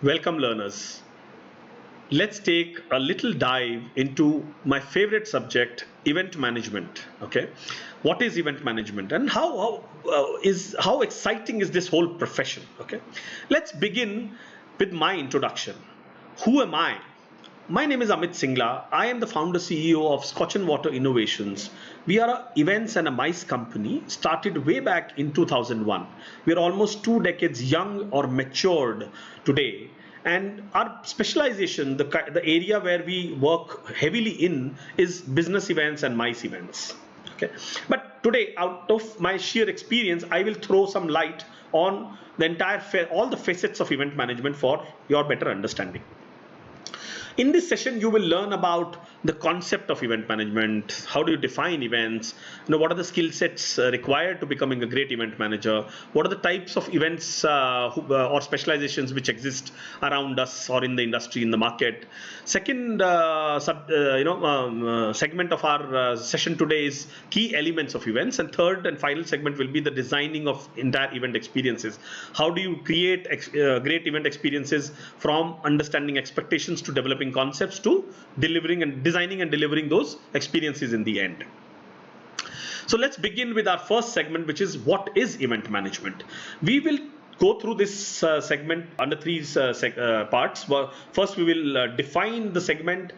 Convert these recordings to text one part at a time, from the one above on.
Welcome learners. Let's take a little dive into my favorite subject, event management. Okay, what is event management and how exciting is this whole profession? Okay, let's begin with my introduction. Who am I? My name is Amit Singla. I am the founder CEO of Scotch and Water Innovations. We are a events and a mice company started way back in 2001. We are almost 2 decades young or matured today. And our specialization, the area where we work heavily in, is business events and mice events. Okay. But today, out of my sheer experience, I will throw some light on all the facets of event management for your better understanding. In this session, you will learn about the concept of event management. How do you define events? What are the skill sets required to becoming a great event manager? What are the types of events or specializations which exist around us or in the industry, in the market? Second segment of our session today is key elements of events, and third and final segment will be the designing of entire event experiences. How do you create great event experiences from understanding expectations to developing concepts to delivering and designing and delivering those experiences in the end. So let's begin with our first segment, which is what is event management. We will go through this segment under three parts. First, we will define the segment,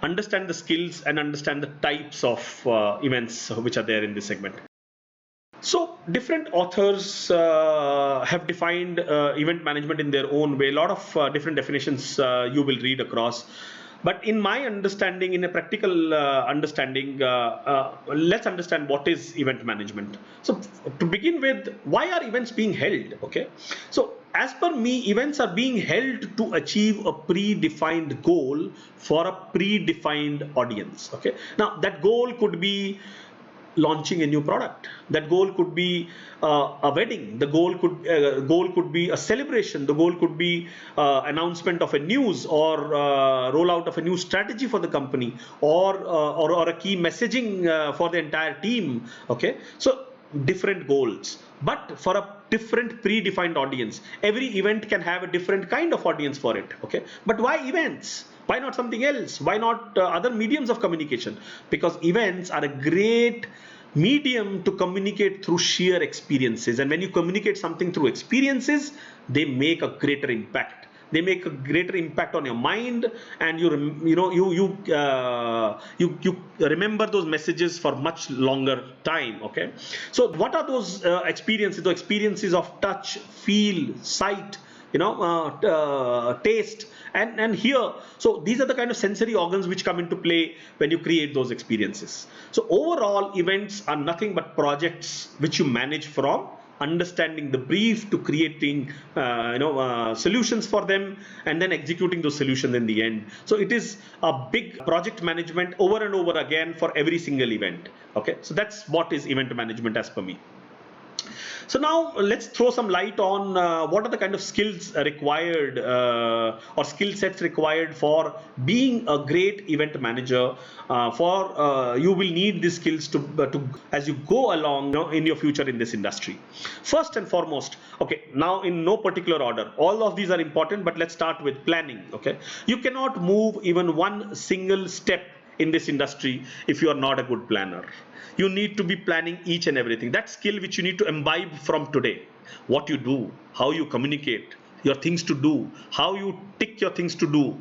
understand the skills, and understand the types of events which are there in this segment. So different authors have defined event management in their own way. A lot of different definitions you will read across. But in my understanding, in a practical understanding, let's understand what is event management. So to begin with, why are events being held? Okay. So as per me, events are being held to achieve a predefined goal for a predefined audience. Okay. Now that goal could be launching a new product. That goal could be a wedding. The goal could be a celebration. The goal could be announcement of a news or rollout of a new strategy for the company, or a key messaging for the entire team. Okay, so different goals, but for a different predefined audience. Every event can have a different kind of audience for it. Okay, but why events? Why not something else? Why not other mediums of communication? Because events are a great medium to communicate through sheer experiences. And when you communicate something through experiences, they make a greater impact. They make a greater impact on your mind, and you remember those messages for much longer time. Okay, so what are those experiences? The experiences of touch, feel, sight, taste, and hear. So these are the kind of sensory organs which come into play when you create those experiences. So overall, events are nothing but projects which you manage from understanding the brief to creating solutions for them, and then executing those solutions in the end. So it is a big project management over and over again for every single event. Okay, so that's what is event management as per me. So now let's throw some light on what are the kind of skills required or skill sets required for being a great event manager. You will need these skills to as you go along in your future in this industry. First and foremost, okay, now in no particular order, all of these are important, but let's start with planning. Okay, you cannot move even one single step in this industry if you are not a good planner. You need to be planning each and everything. That skill which you need to imbibe from today. What you do, how you communicate, your things to do, how you tick your things to do.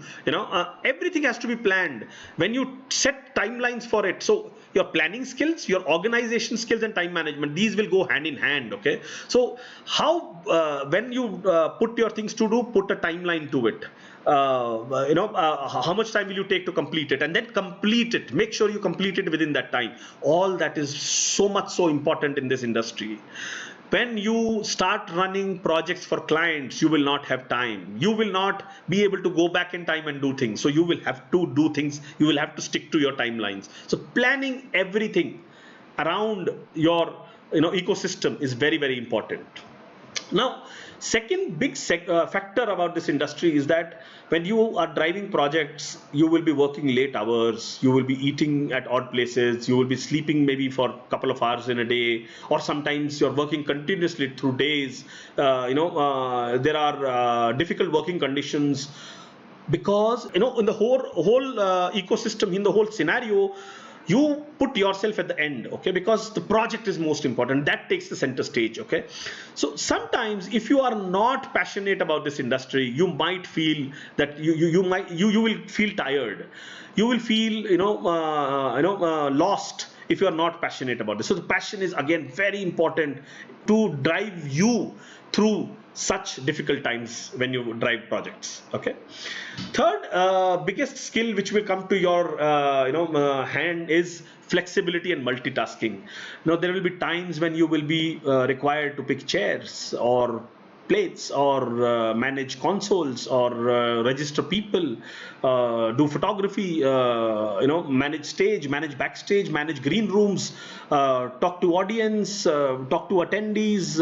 Everything has to be planned. When you set timelines for it, so your planning skills, your organization skills, and time management, these will go hand in hand. Okay, so when you put your things to do, put a timeline to it. How much time will you take to complete it, and then complete it. Make sure you complete it within that time. All that is so important in this industry. When you start running projects for clients, you will not have time. You will not be able to go back in time and do things. So you will have to do things. You will have to stick to your timelines. So planning everything around your ecosystem is very important. Now, second big factor about this industry is that when you are driving projects, you will be working late hours, you will be eating at odd places, you will be sleeping maybe for a couple of hours in a day, or sometimes you're working continuously through days. There are difficult working conditions because in the whole ecosystem, in the whole scenario, you put yourself at the end, okay, because the project is most important, that takes the center stage, okay. So sometimes if you are not passionate about this industry, you might feel that you will feel tired, you will feel lost if you are not passionate about this. So the passion is again very important to drive you through such difficult times when you drive projects, okay. Third biggest skill which will come to your hand is flexibility and multitasking. Now there will be times when you will be required to pick chairs or plates or manage consoles or register people, do photography, manage stage, manage backstage, manage green rooms, talk to audience, talk to attendees,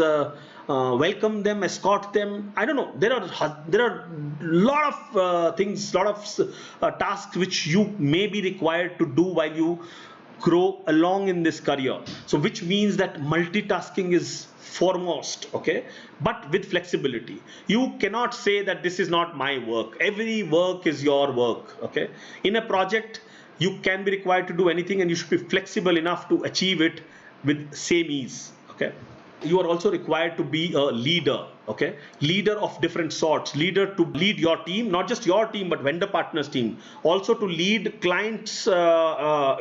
welcome them, escort them. I don't know. There are lot of things, lot of tasks which you may be required to do while you grow along in this career. So which means that multitasking is foremost, okay, but with flexibility. You cannot say that this is not my work. Every work is your work, okay. In a project, you can be required to do anything and you should be flexible enough to achieve it with same ease, okay. You are also required to be a leader, okay, leader of different sorts, leader to lead your team, not just your team but vendor partners team, also to lead clients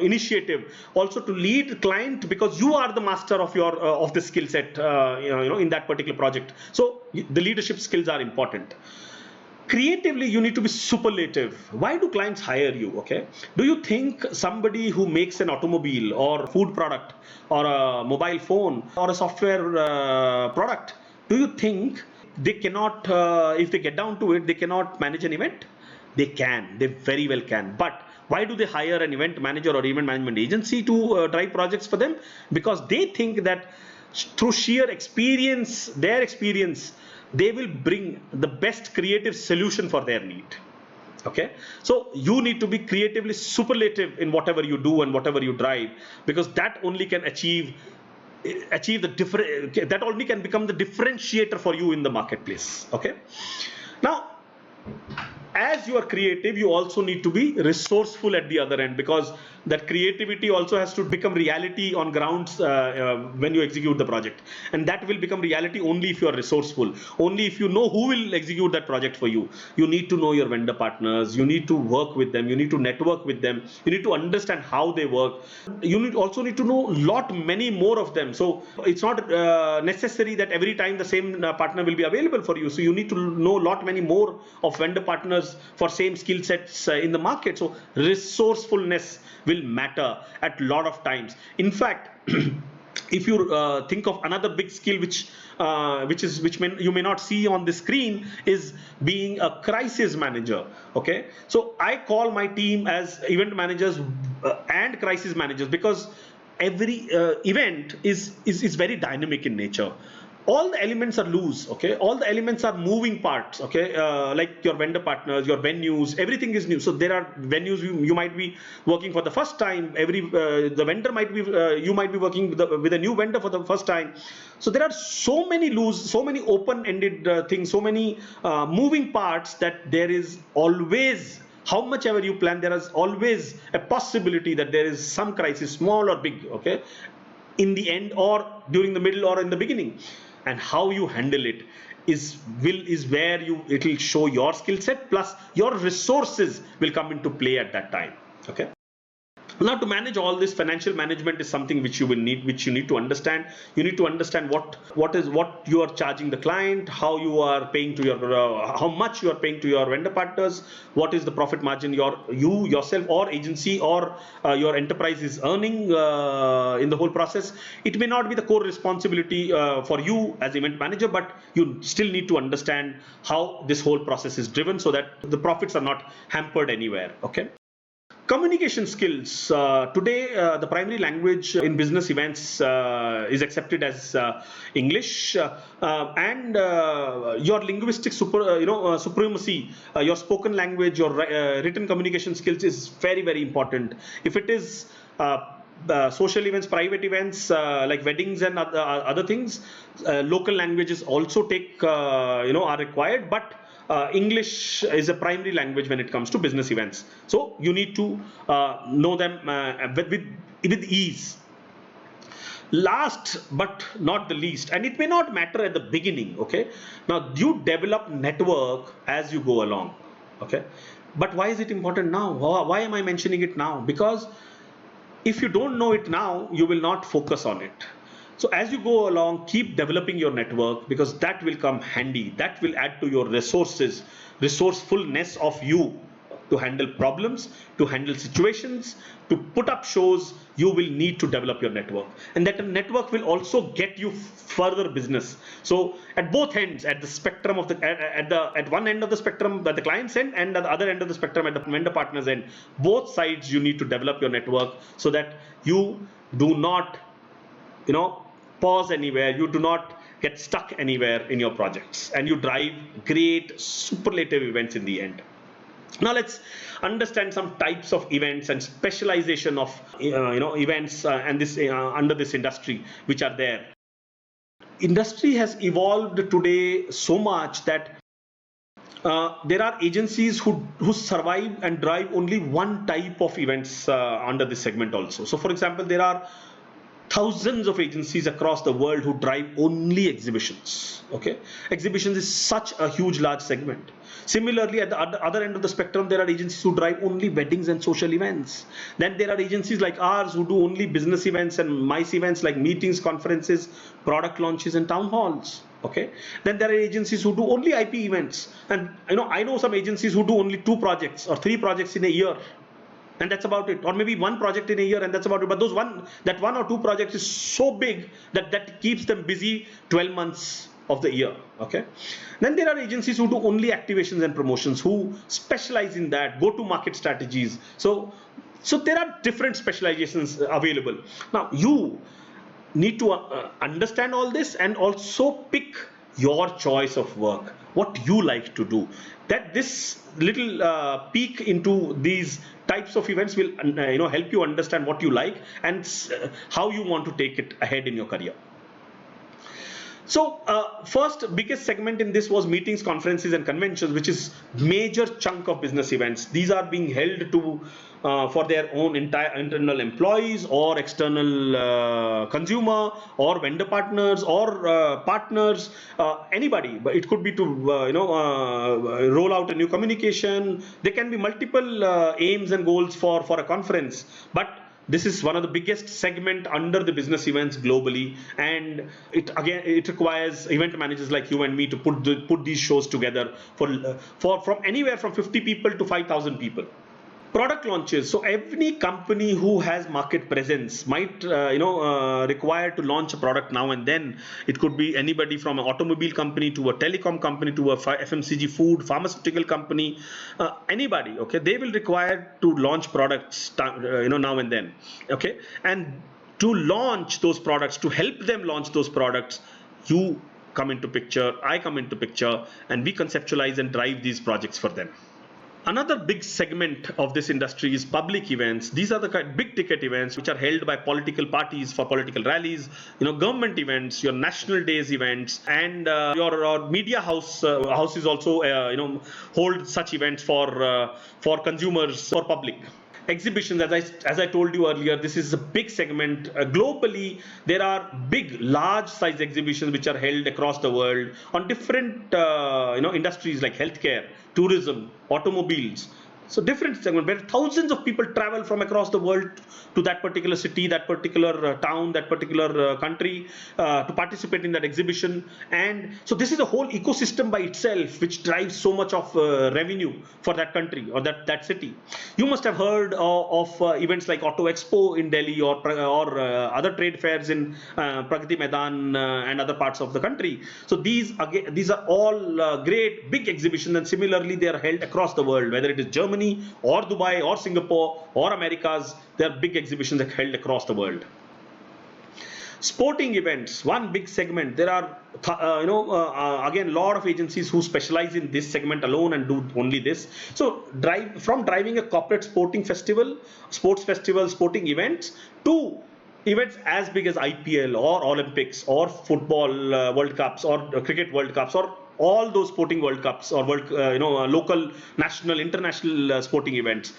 initiative, also to lead client because you are the master of your of the skill set in that particular project. So the leadership skills are important. Creatively, you need to be superlative. Why do clients hire you, okay? Do you think somebody who makes an automobile or food product or a mobile phone or a software product, do you think they cannot, if they get down to it, they cannot manage an event? They can, they very well can. But why do they hire an event manager or event management agency to drive projects for them? Because they think that through sheer experience, their experience, they will bring the best creative solution for their need, okay. So you need to be creatively superlative in whatever you do and whatever you drive, because that only can achieve the different, that only can become the differentiator for you in the marketplace, okay. Now as you are creative, you also need to be resourceful at the other end, because that creativity also has to become reality on grounds when you execute the project, and that will become reality only if you are resourceful, only if you know who will execute that project for you. You need to know your vendor partners, you need to work with them, you need to network with them, you need to understand how they work, you also need to know many more of them. So it's not necessary that every time the same partner will be available for you. So you need to know many more of vendor partners for same skill sets in the market. So resourcefulness will matter at lot of times. In fact, if you think of another big skill which you may not see on the screen, is being a crisis manager, okay. So I call my team as event managers and crisis managers, because every event is very dynamic in nature. All the elements are loose, okay, all the elements are moving parts, okay, like your vendor partners, your venues, everything is new. So there are venues you might be working for the first time, the vendor might be you might be working with a new vendor for the first time. So there are so many loose, so many open-ended things, so many moving parts, that there is always, how much ever you plan, there is always a possibility that there is some crisis, small or big, okay, in the end or during the middle or in the beginning. And how you handle it is where it will show your skill set, plus your resources will come into play at that time, okay. Now, to manage all this, financial management is something which you need to understand. You need to understand what you are charging the client, how you are paying to your how much you are paying to your vendor partners, what is the profit margin you yourself or agency or your enterprise is earning in the whole process. It may not be the core responsibility for you as event manager, but you still need to understand how this whole process is driven, so that the profits are not hampered anywhere, okay. Communication skills. Today, the primary language in business events is accepted as English, and your linguistic supremacy, your spoken language, your written communication skills is very, very important. If it is social events, private events like weddings and other things, local languages also are required, but English is a primary language when it comes to business events. So you need to know them with ease. Last but not the least, and it may not matter at the beginning, okay? Now you develop network as you go along, okay? But why is it important now? Why am I mentioning it now? Because if you don't know it now, you will not focus on it. So as you go along, keep developing your network, because that will come handy. That will add to your resourcefulness of you to handle problems, to handle situations, to put up shows. You will need to develop your network, and that network will also get you further business. So at both ends, at the spectrum of at one end of the spectrum, at the client's end, and at the other end of the spectrum, at the vendor partner's end, both sides you need to develop your network, so that you do not pause anywhere, you do not get stuck anywhere in your projects, and you drive great superlative events in the end. Now let's understand some types of events and specialization of events and this under this industry which are there. Industry has evolved today so much that there are agencies who survive and drive only one type of events under this segment also. So for example, there are thousands of agencies across the world who drive only exhibitions. Okay, exhibitions is such a huge, large segment. Similarly, at the other end of the spectrum, there are agencies who drive only weddings and social events. Then there are agencies like ours who do only business events and MICE events like meetings, conferences, product launches, and town halls. Okay. Then there are agencies who do only IP events, and I know some agencies who do only 2 projects or 3 projects in a year, and that's about it, or maybe 1 project in a year, and that's about it. But that 1 or 2 projects is so big that keeps them busy 12 months of the year. Okay. Then there are agencies who do only activations and promotions, who specialize in that, go to market strategies. So there are different specializations available. Now you need to understand all this and also pick your choice of work, what you like to do. That this little peek into these types of events will help you understand what you like and how you want to take it ahead in your career. So first biggest segment in this was meetings, conferences, and conventions, which is major chunk of business events. These are being held to for their own internal employees or external consumer or vendor partners or partners, anybody. But it could be to roll out a new communication. There can be multiple aims and goals for a conference, but this is one of the biggest segment under the business events globally, and it requires event managers like you and me to put these shows together for from anywhere from 50 people to 5,000 people. Product launches. So every company who has market presence might require to launch a product now and then. It could be anybody from an automobile company to a telecom company to a FMCG food, pharmaceutical company, anybody. Okay, they will require to launch products now and then. Okay, and to launch those products, to help them launch those products, you come into picture, I come into picture, and we conceptualize and drive these projects for them. Another big segment of this industry is public events. These are the big ticket events which are held by political parties for political rallies, government events, your national days events, and your media houses also hold such events for consumers, for public. Exhibitions, as I told you earlier, this is a big segment. Globally, there are big, large size exhibitions which are held across the world on different industries like healthcare, tourism, automobiles. So different segment where thousands of people travel from across the world to that particular city, that particular town, that particular country to participate in that exhibition. And so this is a whole ecosystem by itself which drives so much of revenue for that country or that city. You must have heard of events like Auto Expo in Delhi or other trade fairs in Pragati Maidan and other parts of the country. So these are all great big exhibitions, and similarly they are held across the world, whether it is Germany, Germany or Dubai or Singapore or Americas. There are big exhibitions held across the world. Sporting events, one big segment. There are, again, a lot of agencies who specialize in this segment alone and do only this. So, driving a corporate sporting festival, sports festival, sporting events to events as big as IPL or Olympics or football World Cups or cricket World Cups or all those sporting World Cups or local, national, international sporting events.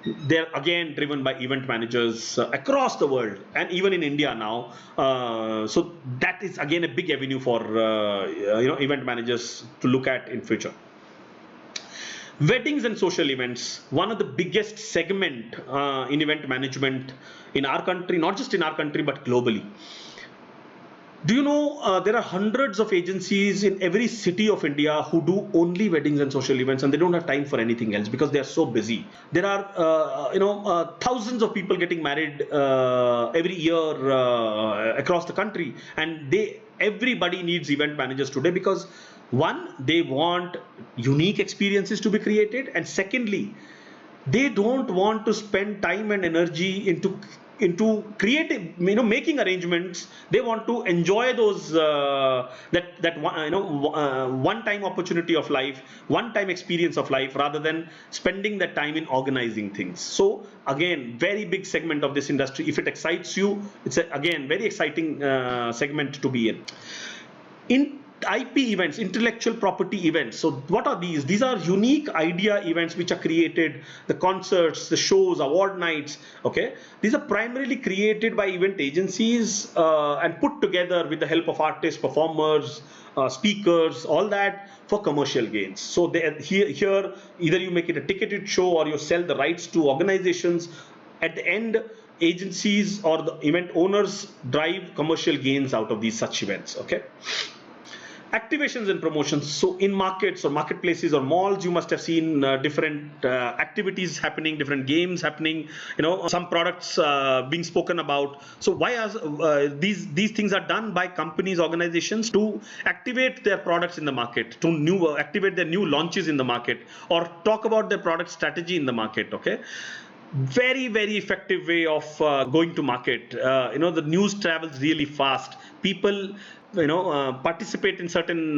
They're again driven by event managers across the world and even in India now. So that is again a big avenue for event managers to look at in future. Weddings and social events, one of the biggest segment in event management in our country, not just in our country but globally. Do you know there are hundreds of agencies in every city of India who do only weddings and social events, and they don't have time for anything else because they are so busy. There are thousands of people getting married every year across the country, and everybody needs event managers today because one, they want unique experiences to be created, and secondly, they don't want to spend time and energy into creative, making arrangements. They want to enjoy those one-time opportunity of life, one-time experience of life, rather than spending that time in organizing things. So again, very big segment of this industry. If it excites you, it's again very exciting segment to be in. IP events, intellectual property events. So what are these? These are unique idea events which are created, the concerts, the shows, award nights. Okay, these are primarily created by event agencies and put together with the help of artists, performers, speakers, all that for commercial gains. So here either you make it a ticketed show or you sell the rights to organizations. At the end, agencies or the event owners drive commercial gains out of these such events. Okay. Activations and promotions. So in markets or marketplaces or malls, you must have seen different activities happening, different games happening, some products being spoken about. So why are these things are done by companies, organizations to activate their products in the market, to activate their new launches in the market, or talk about their product strategy in the market. Okay. Very, very effective way of going to market. The news travels really fast. People participate in certain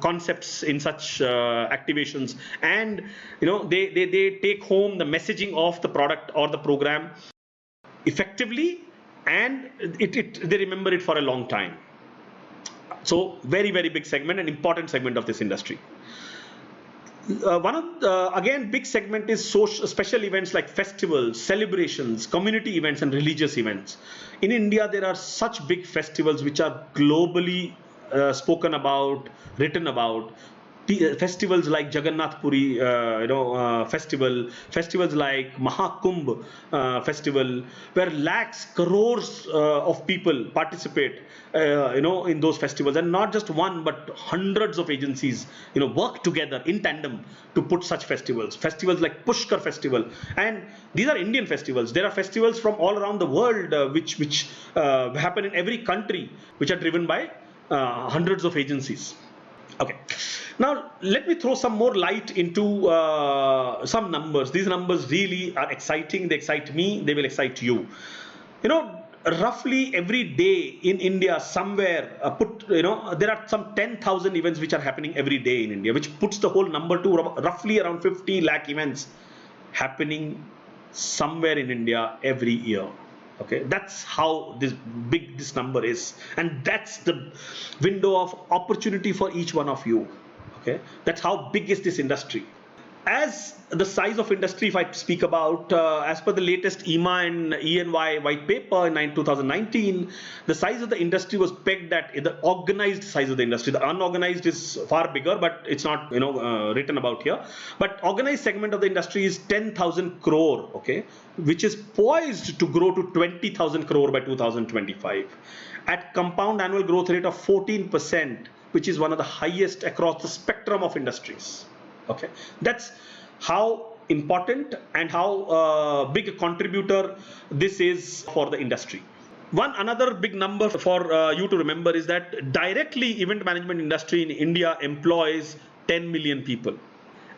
concepts in such activations, and they take home the messaging of the product or the program effectively, and they remember it for a long time. So very, very big segment and important segment of this industry. One of the, again, big segment is special events like festivals, celebrations, community events, and religious events. In India, there are such big festivals which are globally spoken about, written about. Festivals like Jagannath Puri, festivals like Mahakumbh festival, where lakhs, crores of people participate, in those festivals, and not just one, but hundreds of agencies, work together in tandem to put such festivals. Festivals like Pushkar Festival, and these are Indian festivals. There are festivals from all around the world, which happen in every country, which are driven by hundreds of agencies. Okay. Now, let me throw some more light into some numbers. These numbers really are exciting. They excite me. They will excite you. Roughly every day in India, somewhere, there are some 10,000 events which are happening every day in India, which puts the whole number to roughly around 50 lakh events happening somewhere in India every year. Okay, that's how big this number is, and that's the window of opportunity for each one of you. Okay, that's how big is this industry. As the size of industry, if I speak about, as per the latest EMA and ENY white paper in 2019, the size of the industry was pegged at the organized size of the industry. The unorganized is far bigger, but it's not written about here. But organized segment of the industry is 10,000 crore, okay, which is poised to grow to 20,000 crore by 2025 at compound annual growth rate of 14%, which is one of the highest across the spectrum of industries. Okay, that's how important and how big a contributor this is for the industry. Another big number for you to remember is that directly event management industry in India employs 10 million people,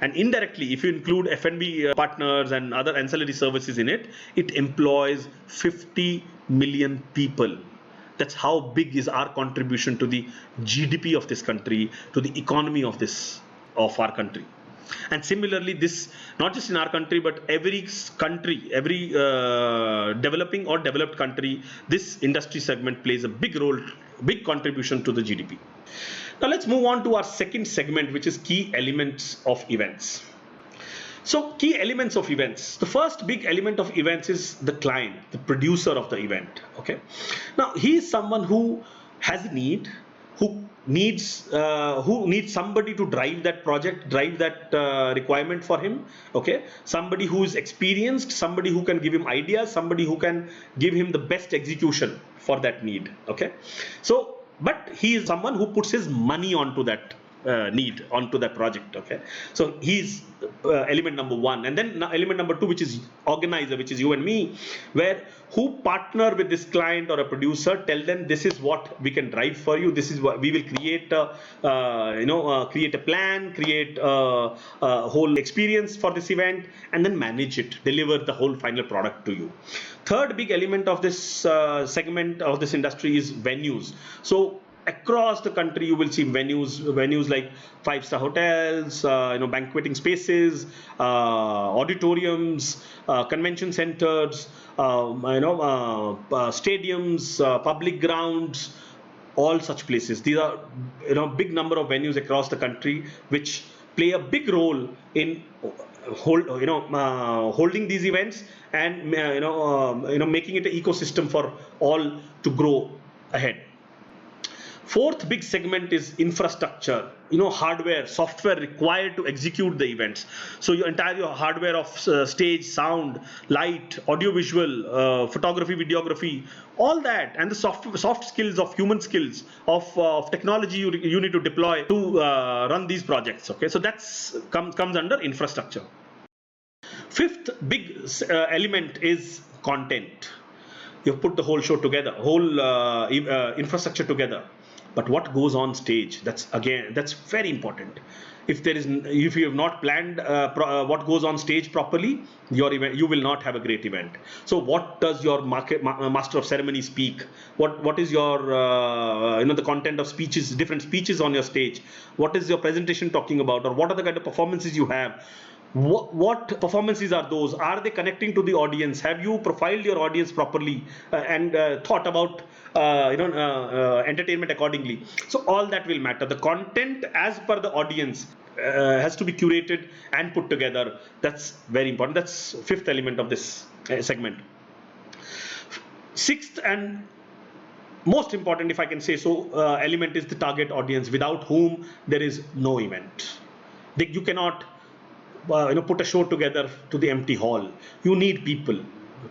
And indirectly, if you include F&B partners and other ancillary services in it, it employs 50 million people. That's how big is our contribution to the GDP of this country, to the economy of our country. And similarly, this not just in our country, but every country, every developing or developed country, this industry segment plays a big role, big contribution to the GDP. Now let's move on to our second segment, which is key elements of events. So key elements of events. The first big element of events is the client, the producer of the event. Okay. Now he is someone who has a need, who needs somebody to drive that project, drive that requirement for him. Okay. Somebody who is experienced, somebody who can give him ideas, somebody who can give him the best execution for that need. Okay. So, but he is someone who puts his money onto that need, onto that project. Okay, so he's element number one. And then element number two, which is organizer, which is you and me, where who partner with this client or a producer, tell them this is what we can drive for you, this is what we will create create a plan, create a whole experience for this event, and then manage it, deliver the whole final product to you. Third big element of this segment of this industry is venues. So across the country, you will see venues like 5-star hotels, banqueting spaces, auditoriums, convention centers, stadiums, public grounds, all such places. These are big number of venues across the country which play a big role in holding these events and making it an ecosystem for all to grow ahead. Fourth big segment is infrastructure, hardware, software required to execute the events. So your entire hardware of stage, sound, light, audiovisual, photography, videography, all that, and the soft skills of human skills of technology you need to deploy to run these projects. Okay, so that's comes under infrastructure. Fifth big element is content. You've put the whole show together, whole infrastructure together. But what goes on stage? That's very important. If you have not planned what goes on stage properly, your event, you will not have a great event. So what does your master of ceremony speak? What is your the content of speeches, different speeches on your stage? What is your presentation talking about, or what are the kind of performances you have? What performances are those? Are they connecting to the audience? Have you profiled your audience properly and thought about entertainment accordingly? So all that will matter. The content as per the audience has to be curated and put together. That's very important. That's fifth element of this segment. Sixth and most important, if I can say so, element is the target audience, without whom there is no event. You cannot put a show together to the empty hall. You need people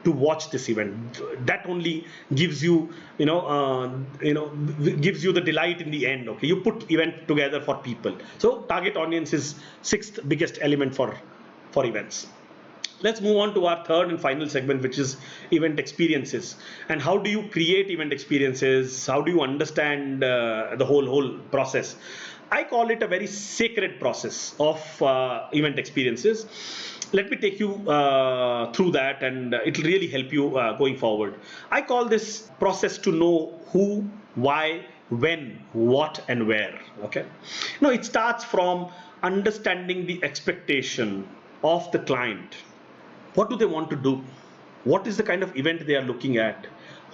to watch this event. That only gives you gives you the delight in the end. Okay, you put event together for people. So target audience is sixth biggest element for events. Let's move on to our third and final segment, which is event experiences. And how do you create event experiences? How do you understand the whole process? I call it a very sacred process of event experiences. Let me take you through that, and it will really help you going forward. I call this process to know who, why, when, what, and where. Okay. Now it starts from understanding the expectation of the client. What do they want to do? What is the kind of event they are looking at?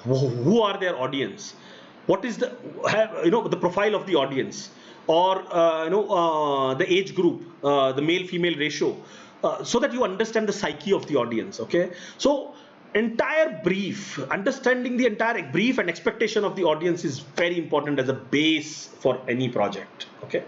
Who are their audience? What is the profile of the audience? Or the age group, the male-female ratio, so that you understand the psyche of the audience. Okay, so entire brief, understanding the entire brief and expectation of the audience is very important as a base for any project. Okay,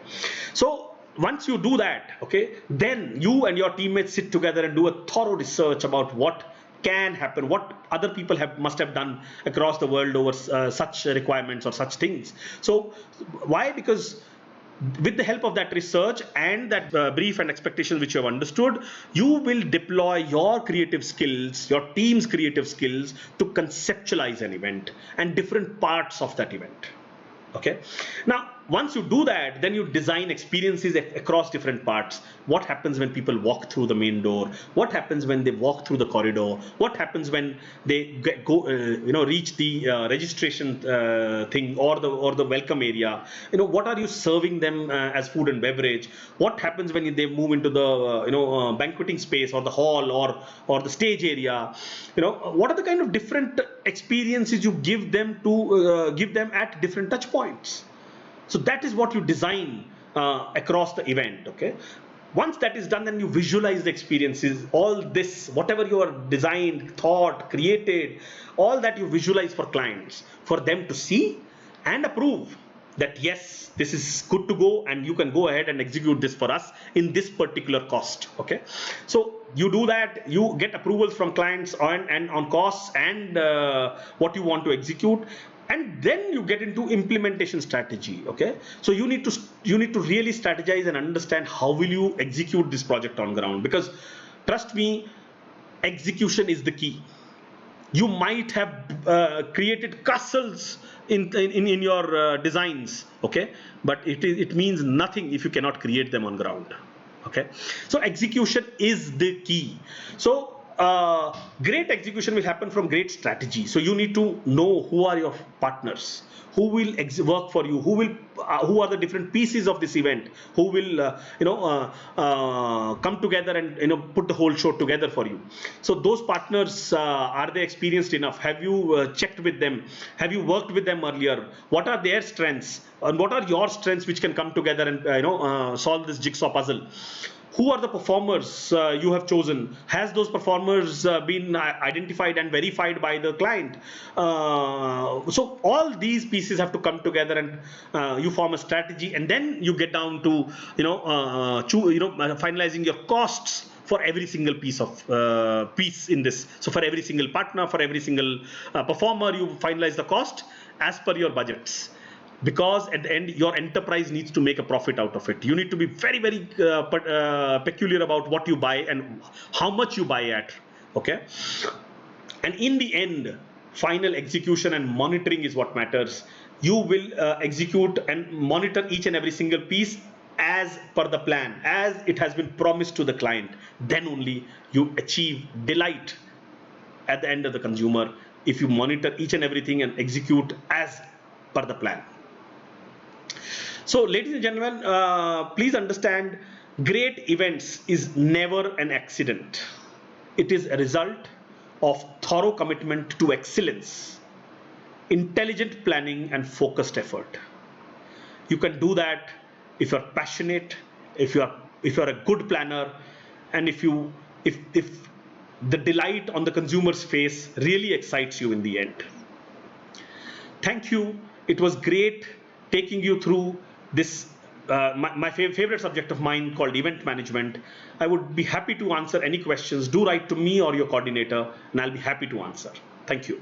so once you do that, okay, then you and your teammates sit together and do a thorough research about what can happen, what other people must have done across the world over such requirements or such things. So why? Because with the help of that research and that brief and expectations which you have understood, you will deploy your creative skills, your team's creative skills, to conceptualize an event and different parts of that event. Okay. Now, once you do that, then you design experiences across different parts. What happens when people walk through the main door? What happens when they walk through the corridor? What happens when they reach the registration thing or the welcome area? What are you serving them as food and beverage? What happens when they move into the banqueting space or the hall or the stage area? What are the kind of different experiences you give them at different touch points? So that is what you design across the event. Okay. Once that is done, then you visualize the experiences. All this, whatever you are designed, thought, created, all that you visualize for clients, for them to see and approve that yes, this is good to go, and you can go ahead and execute this for us in this particular cost. Okay. So you do that, you get approvals from clients on costs and what you want to execute. And then you get into implementation strategy. Okay, so you need to really strategize and understand how will you execute this project on ground, because trust me, execution is the key. You might have created castles in your designs, okay, but it means nothing if you cannot create them on ground. Okay, so execution is the key. So great execution will happen from great strategy. So you need to know who are your partners, who will work for you, who are the different pieces of this event, who will come together and put the whole show together for you. So those partners, are they experienced enough? Have you checked with them? Have you worked with them earlier? What are their strengths and what are your strengths which can come together and solve this jigsaw puzzle? Who are the performers you have chosen? Has those performers been identified and verified by the client? So all these pieces have to come together, and you form a strategy, and then you get down to finalizing your costs for every single piece in this. So for every single partner, for every single performer, you finalize the cost as per your budgets. Because at the end, your enterprise needs to make a profit out of it. You need to be very, very peculiar about what you buy and how much you buy at. Okay. And in the end, final execution and monitoring is what matters. You will execute and monitor each and every single piece as per the plan, as it has been promised to the client. Then only you achieve delight at the end of the consumer, if you monitor each and everything and execute as per the plan. So ladies and gentlemen, please understand, great events is never an accident. It is a result of thorough commitment to excellence, intelligent planning and focused effort. You can do that if you're passionate, if you're a good planner, and if the delight on the consumer's face really excites you in the end. Thank you. It was great taking you through this my favorite subject of mine called event management. I would be happy to answer any questions. Do write to me or your coordinator, and I'll be happy to answer. Thank you.